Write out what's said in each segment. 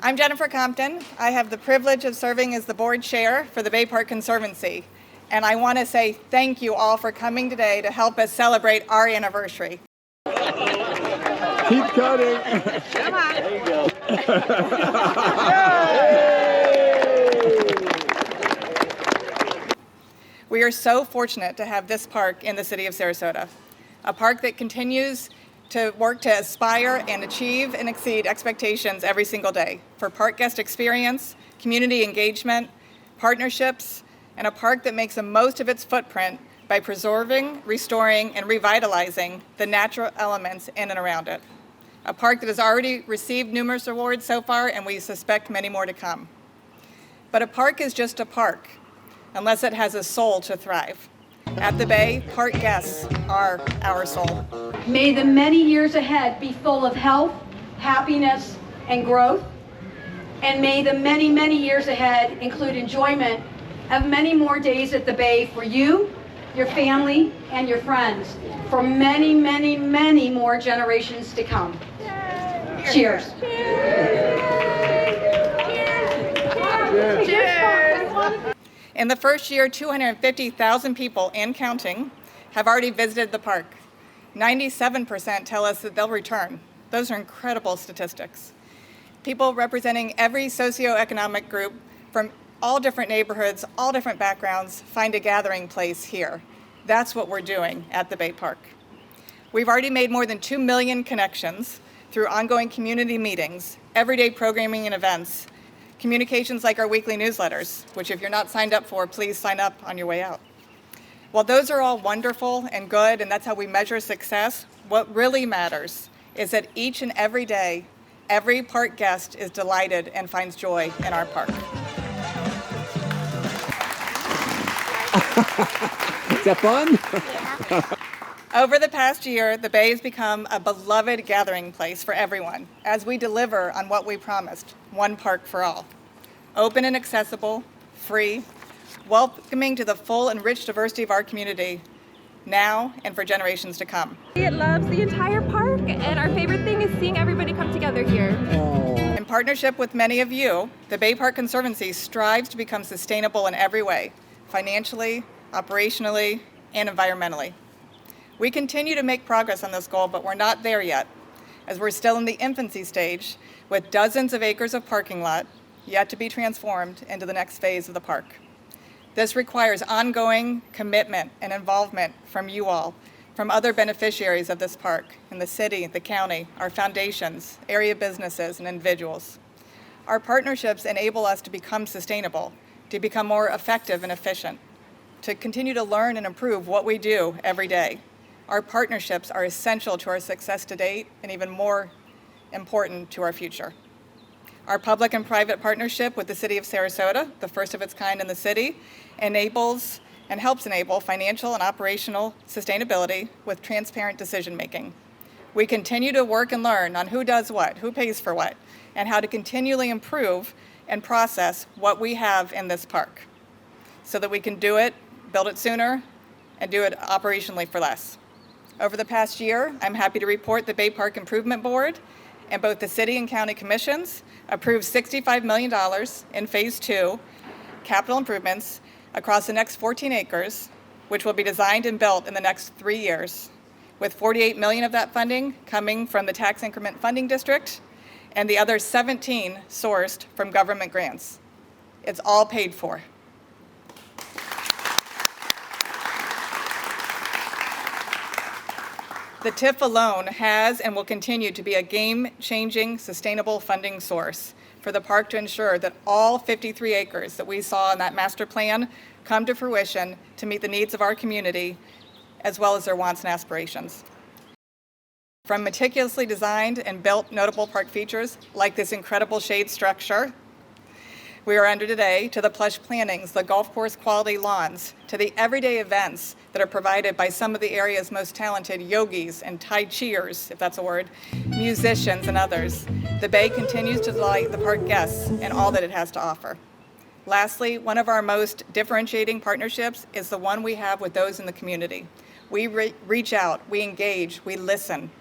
I'm Jennifer Compton. I have the privilege of serving as the board chair for the Bay Park Conservancy. And I want to say thank you all for coming today to help us celebrate our anniversary. Keep cutting. Come on. There you go. We are so fortunate to have this park in the city of Sarasota, a park that continues to work to aspire and achieve and exceed expectations every single day for park guest experience, community engagement, partnerships, and a park that makes the most of its footprint by preserving, restoring, and revitalizing the natural elements in and around it. A park that has already received numerous awards so far, and we suspect many more to come. But a park is just a park, unless it has a soul to thrive. At the Bay, park guests are our soul. May the many years ahead be full of health, happiness, and growth. And may the many, many years ahead include enjoyment of many more days at the Bay for you, your family, and your friends for many, many, many more generations to come. Cheers. In the first year, 250,000 people and counting have already visited the park. 97% tell us that they'll return. Those are incredible statistics. People representing every socioeconomic group from all different neighborhoods, all different backgrounds, find a gathering place here. That's what we're doing at the Bay Park. We've already made more than 2 million connections through ongoing community meetings, everyday programming and events, communications like our weekly newsletters, which if you're not signed up for, please sign up on your way out. While those are all wonderful and good, and that's how we measure success, what really matters is that each and every day, every park guest is delighted and finds joy in our park. Is that fun? Over the past year, the Bay has become a beloved gathering place for everyone as we deliver on what we promised, one park for all. Open and accessible, free, welcoming to the full and rich diversity of our community now and for generations to come. It loves the entire park, and our favorite thing is seeing everybody come together here. In partnership with many of you, the Bay Park Conservancy strives to become sustainable in every way, financially, operationally, and environmentally. We continue to make progress on this goal, but we're not there yet, as we're still in the infancy stage with dozens of acres of parking lot yet to be transformed into the next phase of the park. This requires ongoing commitment and involvement from you all, from other beneficiaries of this park in the city, the county, our foundations, area businesses, and individuals. Our partnerships enable us to become sustainable, to become more effective and efficient, to continue to learn and improve what we do every day. Our partnerships are essential to our success to date and even more important to our future. Our public and private partnership with the City of Sarasota, the first of its kind in the city, enables and helps enable financial and operational sustainability with transparent decision-making. We continue to work and learn on who does what, who pays for what, and how to continually improve and process what we have in this park so that we can do it, build it sooner, and do it operationally for less. Over the past year, I'm happy to report the Bay Park Improvement Board and both the City and County Commissions approved $65 million in Phase 2 capital improvements across the next 14 acres, which will be designed and built in the next 3 years, with $48 million of that funding coming from the Tax Increment Funding District and the other 17 sourced from government grants. It's all paid for. The TIF alone has and will continue to be a game-changing, sustainable funding source for the park to ensure that all 53 acres that we saw in that master plan come to fruition to meet the needs of our community, as well as their wants and aspirations. From meticulously designed and built notable park features, like this incredible shade structure we are under today, to the plush plantings, the golf course quality lawns, to the everyday events that are provided by some of the area's most talented yogis and Tai Chiers, if that's a word, musicians and others. The Bay continues to delight the park guests in all that it has to offer. Lastly, one of our most differentiating partnerships is the one we have with those in the community. We reach out, we engage, we listen.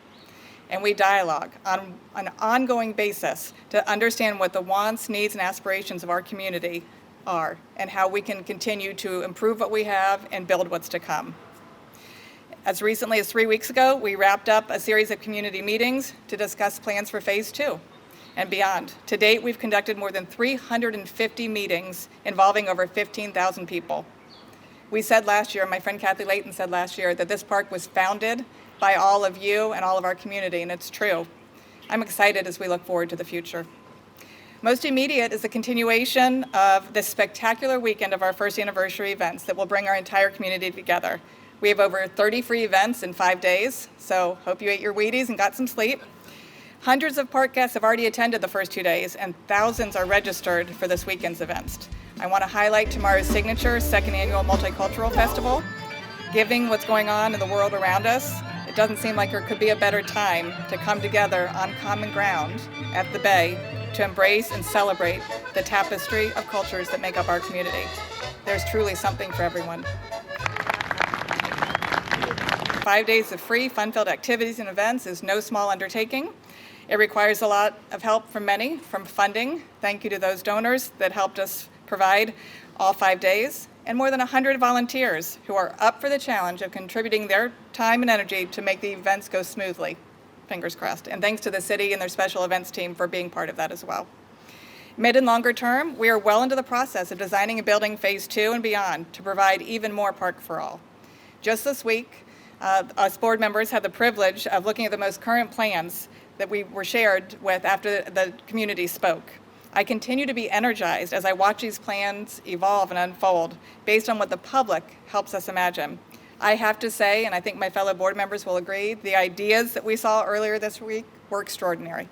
and we dialogue on an ongoing basis to understand what the wants, needs, and aspirations of our community are and how we can continue to improve what we have and build what's to come. As recently as 3 weeks ago, we wrapped up a series of community meetings to discuss plans for Phase 2 and beyond. To date, we've conducted more than 350 meetings involving over 15,000 people. We said last year, my friend Kathy Layton said last year, that this park was founded by all of you and all of our community, and it's true. I'm excited as we look forward to the future. Most immediate is the continuation of this spectacular weekend of our first anniversary events that will bring our entire community together. We have over 30 free events in 5 days, so hope you ate your Wheaties and got some sleep. Hundreds of park guests have already attended the first 2 days, and thousands are registered for this weekend's events. I want to highlight tomorrow's signature second annual Multicultural Festival. Given what's going on in the world around us, it doesn't seem like there could be a better time to come together on common ground at the Bay to embrace and celebrate the tapestry of cultures that make up our community. There's truly something for everyone. 5 days of free, fun-filled activities and events is no small undertaking. It requires a lot of help from many, from funding. Thank you to those donors that helped us provide all 5 days, and more than 100 volunteers who are up for the challenge of contributing their time and energy to make the events go smoothly. Fingers crossed. And thanks to the city and their special events team for being part of that as well. Mid and longer term, we are well into the process of designing and building Phase 2 and beyond to provide even more Park for All. Just this week, us board members had the privilege of looking at the most current plans that we were shared with after the community spoke. I continue to be energized as I watch these plans evolve and unfold based on what the public helps us imagine. I have to say, and I think my fellow board members will agree, the ideas that we saw earlier this week were extraordinary.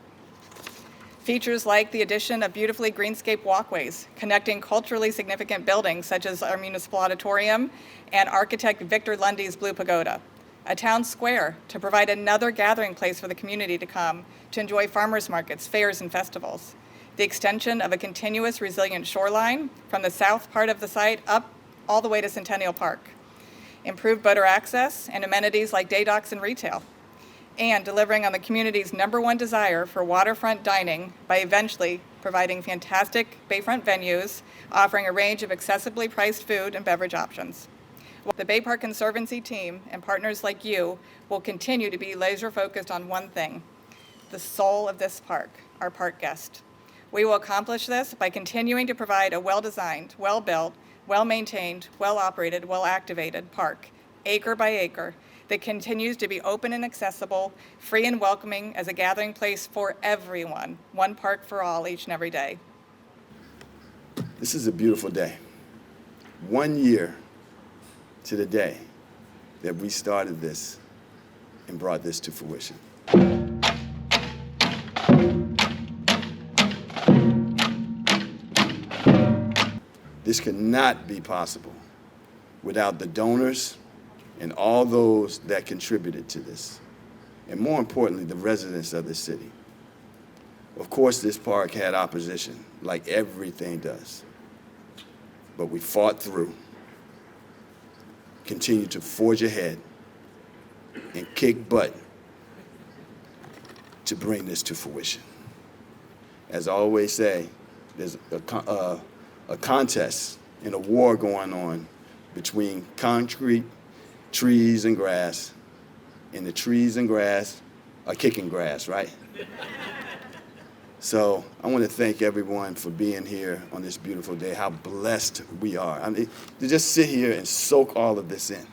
Features like the addition of beautifully greenscape walkways connecting culturally significant buildings such as our municipal auditorium and architect Victor Lundy's Blue Pagoda. A town square to provide another gathering place for the community to come to enjoy farmers markets, fairs, and festivals. The extension of a continuous resilient shoreline from the south part of the site up all the way to Centennial Park. Improved boater access and amenities like day docks and retail. And delivering on the community's #1 desire for waterfront dining by eventually providing fantastic bayfront venues, offering a range of accessibly priced food and beverage options. The Bay Park Conservancy team and partners like you will continue to be laser focused on one thing, the soul of this park, our park guest. We will accomplish this by continuing to provide a well-designed, well-built, well-maintained, well-operated, well-activated park, acre by acre, that continues to be open and accessible, free and welcoming as a gathering place for everyone, one park for all each and every day. This is a beautiful day. 1 year to the day that we started this and brought this to fruition. This could not be possible without the donors and all those that contributed to this, and more importantly, the residents of the city. Of course, this park had opposition, like everything does, but we fought through, continued to forge ahead, and kick butt to bring this to fruition. As I always say, there's a contest and a war going on between concrete, trees, and grass, and the trees and grass are kicking grass, right? So I want to thank everyone for being here on this beautiful day, how blessed we are. I mean, to just sit here and soak all of this in,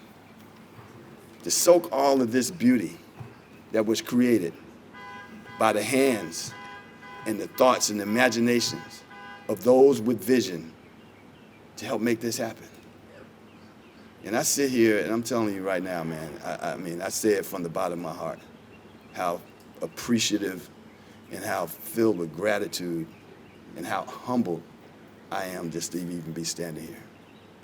to soak all of this beauty that was created by the hands and the thoughts and the imaginations of those with vision to help make this happen. And I sit here and I'm telling you right now, man, I mean, I say it from the bottom of my heart, how appreciative and how filled with gratitude and how humbled I am just to even be standing here.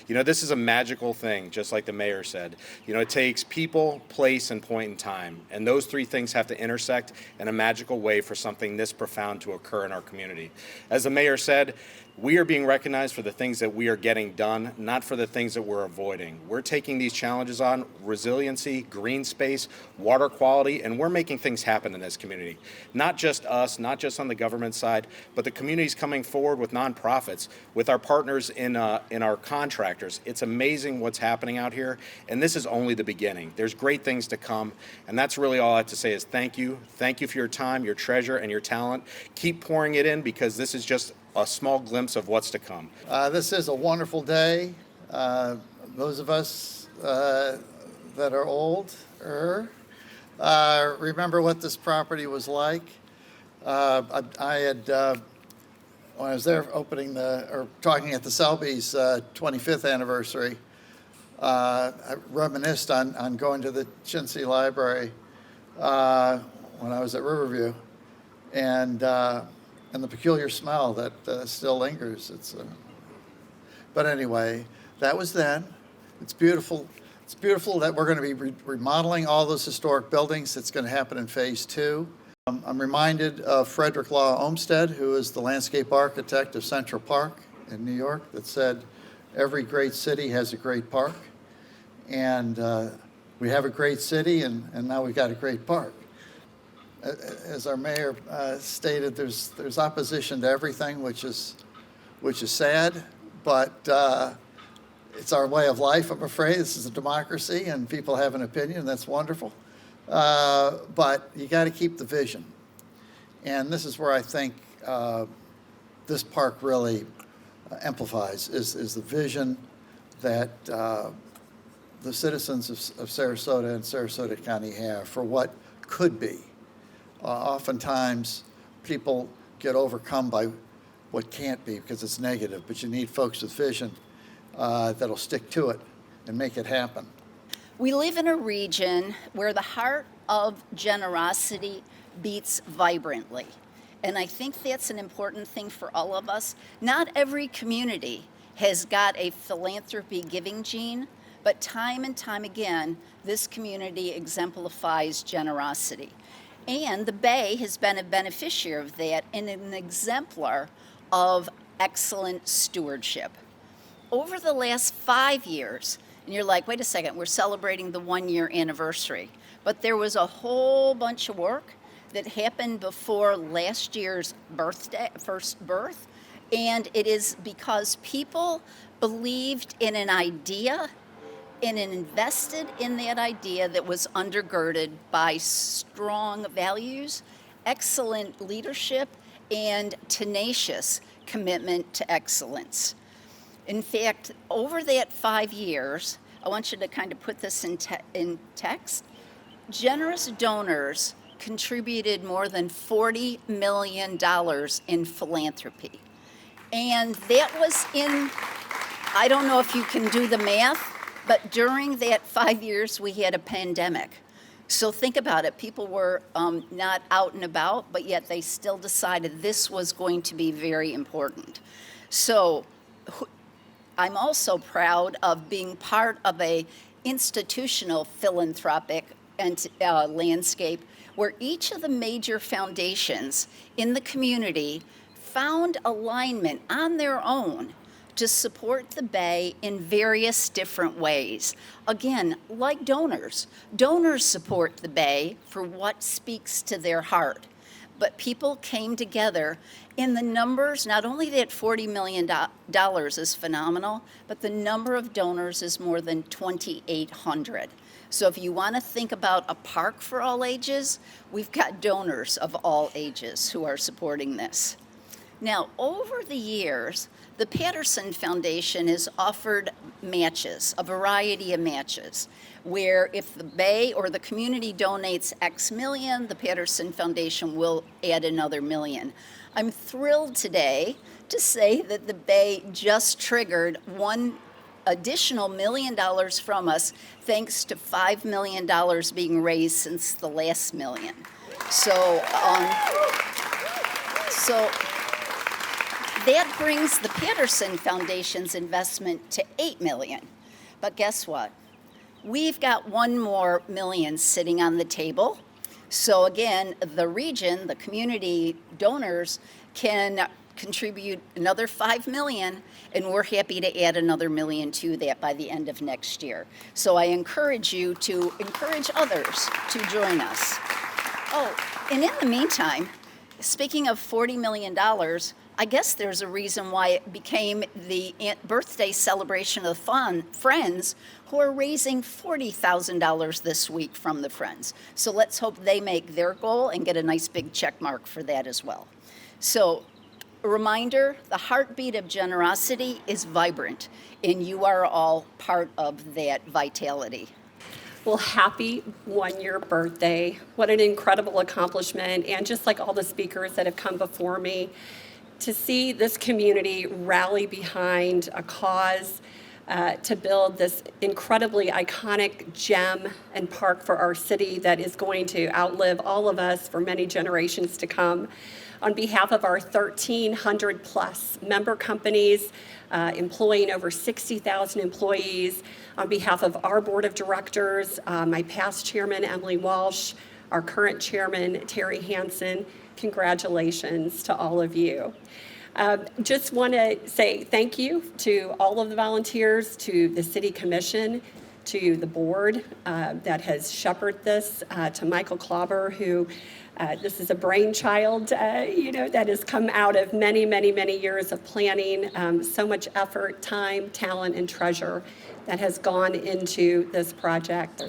You know, this is a magical thing, just like the mayor said. You know, it takes people, place, and point in time. And those three things have to intersect in a magical way for something this profound to occur in our community. As the mayor said, We are being recognized for the things that we are getting done, not for the things that we're avoiding. We're taking these challenges on: resiliency, green space, water quality, and we're making things happen in this community. Not just us, not just on the government side, but the community's coming forward with nonprofits, with our partners in our contractors. It's amazing what's happening out here, and this is only the beginning. There's great things to come, and that's really all I have to say is thank you. Thank you for your time, your treasure, and your talent. Keep pouring it in, because this is just a small glimpse of what's to come. This is a wonderful day. Those of us that are older remember what this property was like. I had, when I was there talking at the Selby's 25th anniversary, I reminisced on going to the Chintzy Library when I was at Riverview, and the peculiar smell that still lingers. But anyway, that was then. It's beautiful. It's beautiful that we're going to be remodeling all those historic buildings. It's going to happen in phase 2. I'm reminded of Frederick Law Olmsted, who is the landscape architect of Central Park in New York, that said, every great city has a great park. And we have a great city, and now we've got a great park. As our mayor stated, there's opposition to everything, which is sad, but it's our way of life, I'm afraid. This is a democracy, and people have an opinion. That's wonderful. But you got to keep the vision. And this is where I think this park really amplifies, is the vision that the citizens of Sarasota and Sarasota County have for what could be. Oftentimes, people get overcome by what can't be because it's negative, but you need folks with vision that'll stick to it and make it happen. We live in a region where the heart of generosity beats vibrantly. And I think that's an important thing for all of us. Not every community has got a philanthropy giving gene, but time and time again, this community exemplifies generosity. And the Bay has been a beneficiary of that and an exemplar of excellent stewardship. Over the last 5 years, and you're like, wait a second, we're celebrating the 1-year anniversary. But there was a whole bunch of work that happened before last year's first birth. And it is because people believed in an idea and invested in that idea that was undergirded by strong values, excellent leadership, and tenacious commitment to excellence. In fact, over that 5 years, I want you to kind of put this in text. Generous donors contributed more than $40 million in philanthropy. And that was I don't know if you can do the math, but during that 5 years, we had a pandemic. So think about it. People were not out and about, but yet they still decided this was going to be very important. So I'm also proud of being part of a institutional philanthropic landscape where each of the major foundations in the community found alignment on their own to support the Bay in various different ways. Again, like donors. Donors support the Bay for what speaks to their heart. But people came together in the numbers. Not only that $40 million is phenomenal, but the number of donors is more than 2,800. So if you want to think about a park for all ages, we've got donors of all ages who are supporting this. Now, over the years, the Patterson Foundation has offered matches, a variety of matches, where if the Bay or the community donates X million, the Patterson Foundation will add another million. I'm thrilled today to say that the Bay just triggered $1 additional $1 million from us, thanks to $5 million being raised since the last million. So that brings the Patterson Foundation's investment to $8 million. But guess what? We've got one more million sitting on the table. So again, the region, the community donors can contribute another $5 million, and we're happy to add another $1 million to that by the end of next year. So I encourage you to encourage others to join us. Oh, and in the meantime, speaking of $40 million, I guess there's a reason why it became the birthday celebration of Friends, who are raising $40,000 this week from the Friends. So let's hope they make their goal and get a nice big check mark for that as well. So a reminder, the heartbeat of generosity is vibrant, and you are all part of that vitality. Well, happy 1-year birthday. What an incredible accomplishment. And just like all the speakers that have come before me, to see this community rally behind a cause to build this incredibly iconic gem and park for our city that is going to outlive all of us for many generations to come. On behalf of our 1,300 plus member companies, employing over 60,000 employees, on behalf of our board of directors, my past chairman, Emily Walsh, our current chairman, Terry Hansen, congratulations to all of you. Just want to say thank you to all of the volunteers, to the City Commission, to the board that has shepherded this, to Michael Klauber, who this is a brainchild, that has come out of many, many, many years of planning, so much effort, time, talent, and treasure that has gone into this project.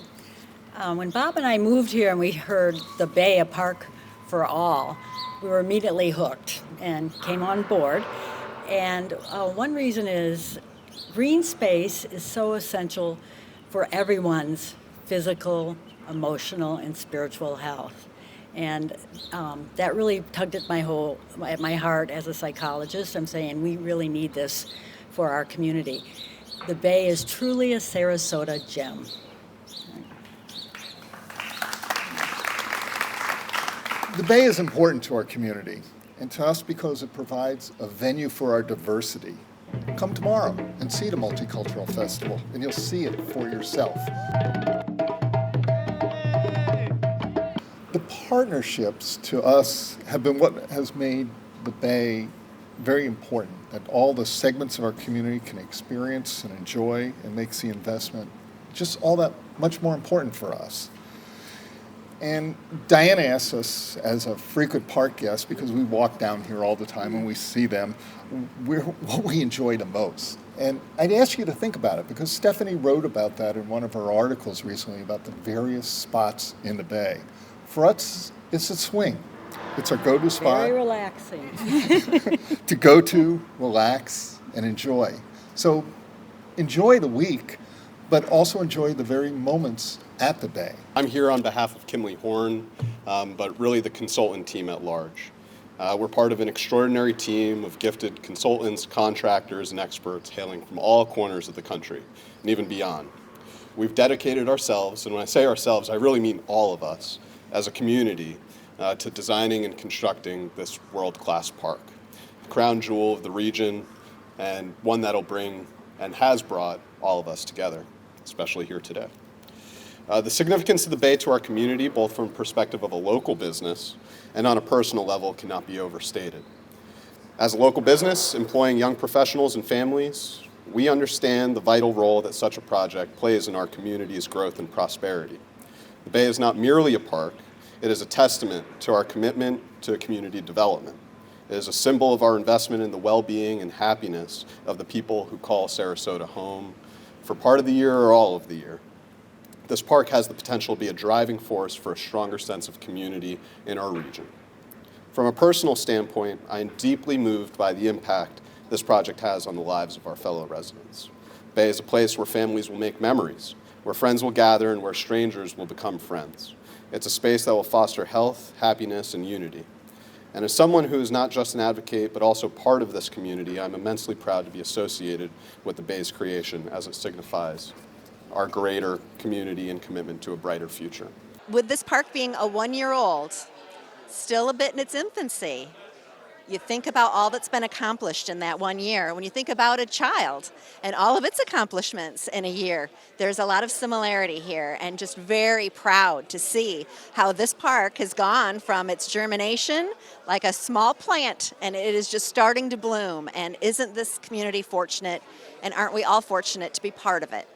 When Bob and I moved here and we heard the Bay, a park for all, we were immediately hooked and came on board. And one reason is green space is so essential for everyone's physical, emotional, and spiritual health. And that really tugged at my heart as a psychologist. I'm saying we really need this for our community. The Bay is truly a Sarasota gem. The Bay is important to our community and to us because it provides a venue for our diversity. Come tomorrow and see the Multicultural Festival, and you'll see it for yourself. The partnerships to us have been what has made the Bay very important, that all the segments of our community can experience and enjoy, and makes the investment just all that much more important for us. And Diana asks us, as a frequent park guest, because we walk down here all the time and we see them, what we enjoy the most. And I'd ask you to think about it, because Stephanie wrote about that in one of her articles recently about the various spots in the Bay. For us, it's a swing. It's our go-to spot. Very relaxing. To go to, relax, and enjoy. So enjoy the week, but also enjoy the very moments at the Bay. I'm here on behalf of Kimley Horn, but really the consultant team at large. We're part of an extraordinary team of gifted consultants, contractors, and experts hailing from all corners of the country and even beyond. We've dedicated ourselves, and when I say ourselves, I really mean all of us, as a community, to designing and constructing this world-class park. The crown jewel of the region, and one that'll bring and has brought all of us together, especially here today. The significance of the Bay to our community, both from the perspective of a local business and on a personal level, cannot be overstated. As a local business employing young professionals and families, we understand the vital role that such a project plays in our community's growth and prosperity. The Bay is not merely a park, it is a testament to our commitment to community development. It is a symbol of our investment in the well-being and happiness of the people who call Sarasota home for part of the year or all of the year. This park has the potential to be a driving force for a stronger sense of community in our region. From a personal standpoint, I am deeply moved by the impact this project has on the lives of our fellow residents. Bay is a place where families will make memories, where friends will gather, and where strangers will become friends. It's a space that will foster health, happiness, and unity. And as someone who is not just an advocate, but also part of this community, I'm immensely proud to be associated with the Bay's creation, as it signifies our greater community and commitment to a brighter future. With this park being a 1-year-old, still a bit in its infancy, You think about all that's been accomplished in that 1 year. When you think about a child and all of its accomplishments in a year, there's a lot of similarity here, and just very proud to see how this park has gone from its germination like a small plant, and it is just starting to bloom. And isn't this community fortunate, and aren't we all fortunate to be part of it?